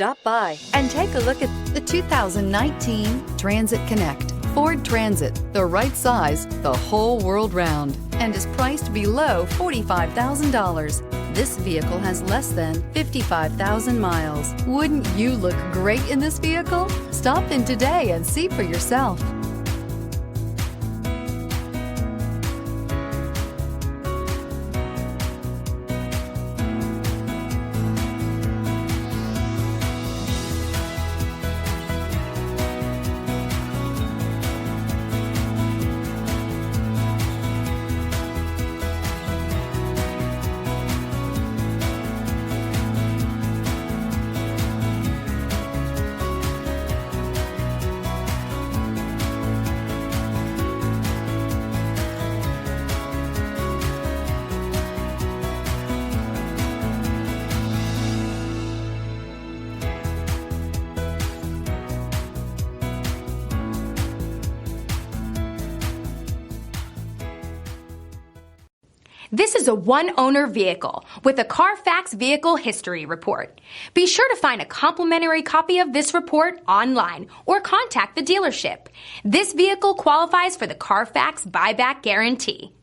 Stop by and take a look at the 2019 Transit Connect. Ford Transit, the right size the whole world round, and is priced below $45,000. This vehicle has less than 55,000 miles. Wouldn't you look great in this vehicle? Stop in today and see for yourself. This is a one-owner vehicle with a Carfax Vehicle History Report. Be sure to find a complimentary copy of this report online or contact the dealership. This vehicle qualifies for the Carfax Buyback Guarantee.